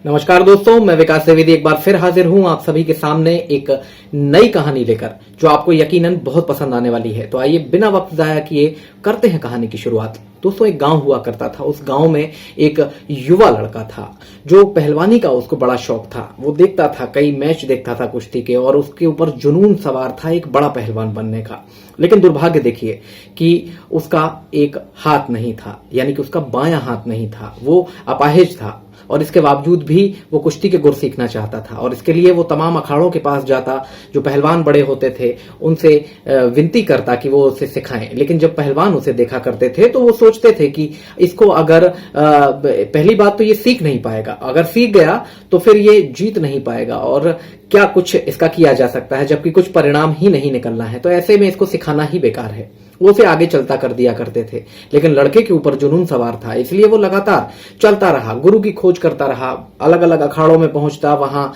नमस्कार दोस्तों, मैं विकास द्विवेदी एक बार फिर हाजिर हूं आप सभी के सामने एक नई कहानी लेकर जो आपको यकीनन बहुत पसंद आने वाली है। तो आइए बिना वक्त जाया किए करते हैं कहानी की शुरुआत। दोस्तों, एक गांव हुआ करता था। उस गांव में एक युवा लड़का था जो पहलवानी का उसको बड़ा शौक था। वो देखता था, कई मैच देखता था कुश्ती के और उसके ऊपर जुनून सवार था एक बड़ा पहलवान बनने का। लेकिन दुर्भाग्य देखिए कि उसका एक हाथ नहीं था, यानी कि उसका बायां हाथ नहीं था। वो अपाहिज था और इसके बावजूद भी वो कुश्ती के गुर सीखना चाहता था और इसके लिए वो तमाम अखाड़ों के पास जाता, जो पहलवान बड़े होते थे उनसे विनती करता कि वो उसे सिखाएं। लेकिन जब पहलवान उसे देखा करते थे तो वो सोचते थे कि इसको अगर पहली बात तो ये सीख नहीं पाएगा, अगर सीख गया तो फिर ये जीत नहीं पाएगा और क्या कुछ इसका किया जा सकता है, जबकि कुछ परिणाम ही नहीं निकलना है। तो ऐसे में इसको सिखाना ही बेकार है। वो उसे आगे चलता कर दिया करते थे। लेकिन लड़के के ऊपर जुनून सवार था, इसलिए वो लगातार चलता रहा, गुरु की खोज करता रहा, अलग अलग अखाड़ों में पहुंचता, वहां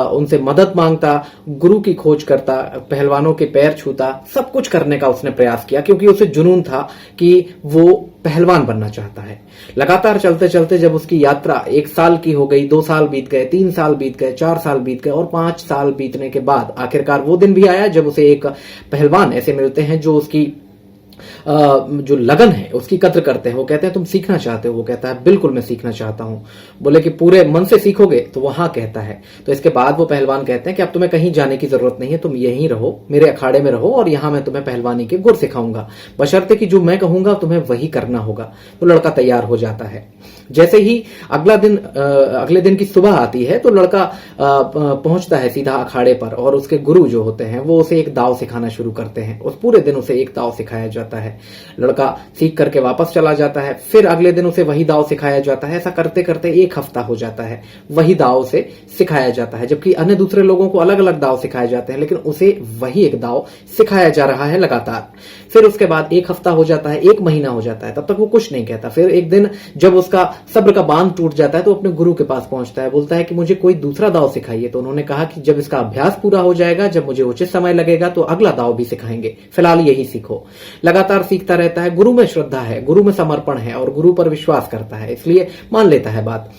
उनसे मदद मांगता, गुरु की खोज करता, पहलवानों के पैर छूता, सब कुछ करने का उसने प्रयास किया क्योंकि उसे जुनून था कि वो पहलवान बनना चाहता है। लगातार चलते चलते जब उसकी यात्रा 1 साल की हो गई, 2 साल बीत गए, 3 साल बीत गए, 4 साल बीत गए और 5 साल बीतने के बाद आखिरकार वो दिन भी आया जब उसे एक पहलवान ऐसे मिलते हैं जो उसकी जो लगन है उसकी कद्र करते हैं। वो कहते हैं तुम सीखना चाहते हो? वो कहता है बिल्कुल मैं सीखना चाहता हूं। बोले कि पूरे मन से सीखोगे? तो वो हाँ कहता है। तो इसके बाद वो पहलवान कहते हैं कि अब तुम्हें कहीं जाने की जरूरत नहीं है, तुम यहीं रहो, मेरे अखाड़े में रहो और यहां मैं तुम्हें पहलवानी के गुर सिखाऊंगा, बशर्ते कि जो मैं कहूंगा तुम्हें वही करना होगा। तो लड़का तैयार हो जाता है। जैसे ही अगले दिन की सुबह आती है तो लड़का पहुंचता है सीधा अखाड़े पर और उसके गुरु जो होते हैं वो उसे एक दाव सिखाना शुरू करते हैं। उस पूरे दिन उसे एक दाव सिखाया जाता है। लड़का सीख करके वापस चला जाता है, फिर अगले दिन उसे वही दाव सिखाया जाता है। ऐसा करते करते 1 हफ्ता हो जाता है, वही दाव उसे सिखाया जाता है, जबकि अन्य दूसरे लोगों को अलग अलग दाव सिखाए जाते हैं, लेकिन उसे वही एक दाव सिखाया जा रहा है लगातार। फिर उसके बाद 1 हफ्ता हो जाता है, 1 महीना हो जाता है, तब तक वो कुछ नहीं कहता। फिर एक दिन जब उसका सब्र का बांध टूट जाता है तो अपने गुरु के पास पहुंचता है, बोलता है कि मुझे कोई दूसरा दाव सिखाइए। तो उन्होंने कहा कि जब इसका अभ्यास पूरा हो जाएगा, जब मुझे उचित समय लगेगा तो अगला दाव भी सिखाएंगे, फिलहाल यही सीखो। लगातार सीखता रहता है। गुरु में श्रद्धा है, गुरु में समर्पण है और गुरु पर विश्वास करता है, इसलिए मान लेता है बात।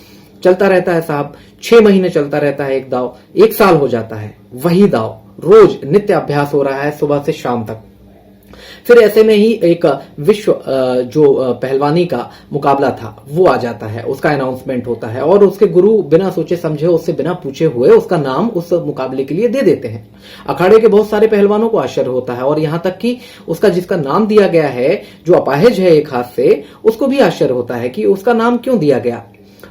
चलता रहता है साहब, 6 महीने चलता रहता है एक दाव, 1 साल हो जाता है, वही दाव, रोज नित्य अभ्यास हो रहा है सुबह से शाम तक। फिर ऐसे में ही एक विश्व जो पहलवानी का मुकाबला था वो आ जाता है, उसका अनाउंसमेंट होता है और उसके गुरु बिना सोचे समझे, उससे बिना पूछे हुए उसका नाम उस मुकाबले के लिए दे देते हैं। अखाड़े के बहुत सारे पहलवानों को आश्चर्य होता है और यहां तक कि उसका जिसका नाम दिया गया है, जो अपाहिज है एक हाथ से, उसको भी आश्चर्य होता है कि उसका नाम क्यों दिया गया।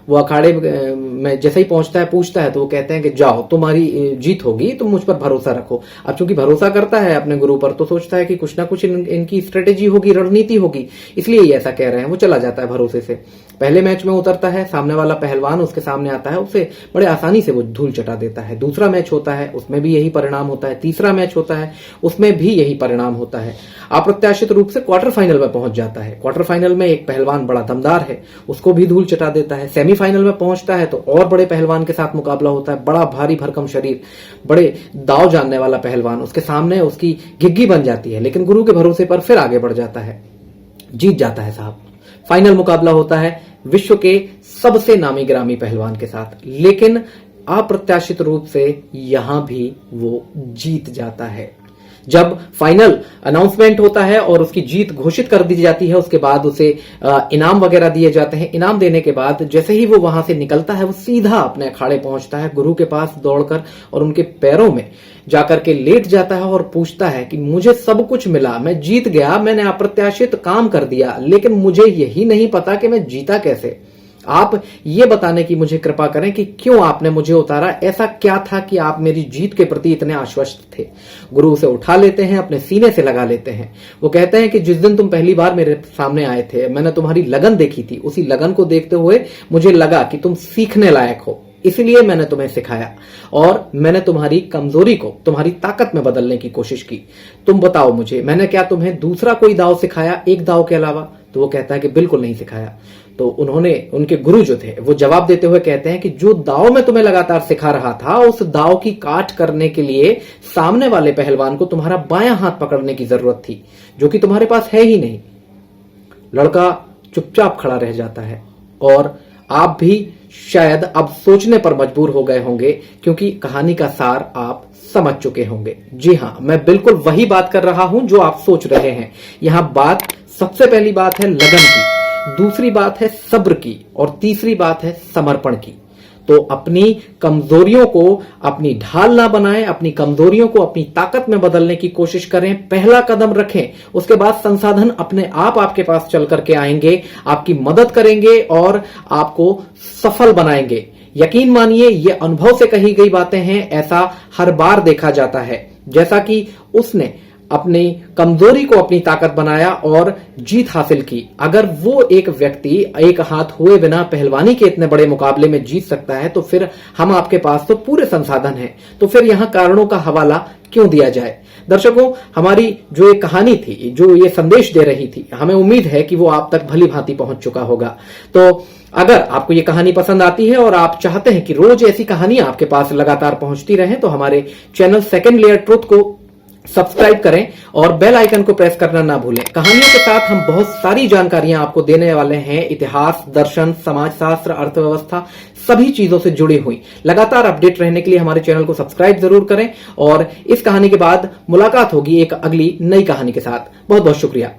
वो अखाड़े में जैसे ही पहुंचता है, पूछता है, तो वो कहते हैं कि जाओ, तुम्हारी जीत होगी, तुम मुझ पर भरोसा रखो। अब चूंकि भरोसा करता है अपने गुरु पर तो सोचता है कि कुछ ना कुछ इनकी स्ट्रेटेजी होगी, रणनीति होगी, इसलिए ये ऐसा कह रहे हैं। वो चला जाता है भरोसे से। पहले मैच में उतरता है, सामने वाला पहलवान उसके सामने आता है, उसे बड़े आसानी से वो धूल चटा देता है। दूसरा मैच होता है, उसमें भी यही परिणाम होता है। तीसरा मैच होता है, उसमें भी यही परिणाम होता है। अप्रत्याशित रूप से क्वार्टर फाइनल में पहुंच जाता है। क्वार्टर फाइनल में एक पहलवान बड़ा दमदार है, उसको भी धूल चटा देता है। सेमीफाइनल में पहुंचता है तो और बड़े पहलवान के साथ मुकाबला होता है। बड़ा भारी भरकम शरीर, बड़े दाव जानने वाला पहलवान, उसके सामने उसकी घिग्गी बन जाती है, लेकिन गुरु के भरोसे पर फिर आगे बढ़ जाता है, जीत जाता है साहब। फाइनल मुकाबला होता है विश्व के सबसे नामी गिरामी पहलवान के साथ, लेकिन अप्रत्याशित रूप से यहां भी वो जीत जाता है। जब फाइनल अनाउंसमेंट होता है और उसकी जीत घोषित कर दी जाती है, उसके बाद उसे इनाम वगैरह दिए जाते हैं। इनाम देने के बाद जैसे ही वो वहां से निकलता है, वो सीधा अपने अखाड़े पहुंचता है, गुरु के पास दौड़कर और उनके पैरों में जाकर के लेट जाता है और पूछता है कि मुझे सब कुछ मिला, मैं जीत गया, मैंने अप्रत्याशित काम कर दिया, लेकिन मुझे यही नहीं पता कि मैं जीता कैसे। आप ये बताने की मुझे कृपा करें कि क्यों आपने मुझे उतारा, ऐसा क्या था कि आप मेरी जीत के प्रति इतने आश्वस्त थे। गुरु उसे उठा लेते हैं, अपने सीने से लगा लेते हैं। वो कहते हैं कि जिस दिन तुम पहली बार मेरे सामने आए थे, मैंने तुम्हारी लगन देखी थी, उसी लगन को देखते हुए मुझे लगा कि तुम सीखने लायक हो, इसलिए मैंने तुम्हें सिखाया और मैंने तुम्हारी कमजोरी को तुम्हारी ताकत में बदलने की कोशिश की। तुम बताओ मुझे, मैंने क्या तुम्हें दूसरा कोई दाव सिखाया एक दाव के अलावा? तो वो कहता है कि बिल्कुल नहीं सिखाया। तो उनके गुरु जो थे वो जवाब देते हुए कहते हैं कि जो दाव मैं तुम्हें लगातार सिखा रहा था, उस दाव की काट करने के लिए सामने वाले पहलवान को तुम्हारा बायां हाथ पकड़ने की जरूरत थी, जो कि तुम्हारे पास है ही नहीं। लड़का चुपचाप खड़ा रह जाता है और आप भी शायद अब सोचने पर मजबूर हो गए होंगे, क्योंकि कहानी का सार आप समझ चुके होंगे। जी हां, मैं बिल्कुल वही बात कर रहा हूं जो आप सोच रहे हैं। यहां बात, सबसे पहली बात है लगन की, दूसरी बात है सब्र की, और तीसरी बात है समर्पण की। तो अपनी कमजोरियों को अपनी ढाल ना बनाएं, अपनी कमजोरियों को अपनी ताकत में बदलने की कोशिश करें, पहला कदम रखें। उसके बाद संसाधन अपने आप आपके पास चल करके आएंगे, आपकी मदद करेंगे और आपको सफल बनाएंगे। यकीन मानिए, ये अनुभव से कही गई बातें हैं, ऐसा हर बार देखा जाता है। जैसा कि उसने अपनी कमजोरी को अपनी ताकत बनाया और जीत हासिल की। अगर वो एक व्यक्ति एक हाथ हुए बिना पहलवानी के इतने बड़े मुकाबले में जीत सकता है, तो फिर हम आपके पास तो पूरे संसाधन हैं, तो फिर यहां कारणों का हवाला क्यों दिया जाए। दर्शकों, हमारी जो एक कहानी थी, जो ये संदेश दे रही थी, हमें उम्मीद है कि वो आप तक भली भांति पहुंच चुका होगा। तो अगर आपको ये कहानी पसंद आती है और आप चाहते हैं कि रोज ऐसी कहानियां आपके पास लगातार पहुंचती रहें, तो हमारे चैनल सेकंड लेयर ट्रुथ को सब्सक्राइब करें और बेल आइकन को प्रेस करना ना भूलें। कहानियों के साथ हम बहुत सारी जानकारियां आपको देने वाले हैं, इतिहास, दर्शन, समाजशास्त्र, अर्थव्यवस्था, सभी चीजों से जुड़ी हुई। लगातार अपडेट रहने के लिए हमारे चैनल को सब्सक्राइब जरूर करें और इस कहानी के बाद मुलाकात होगी एक अगली नई कहानी के साथ। बहुत बहुत शुक्रिया।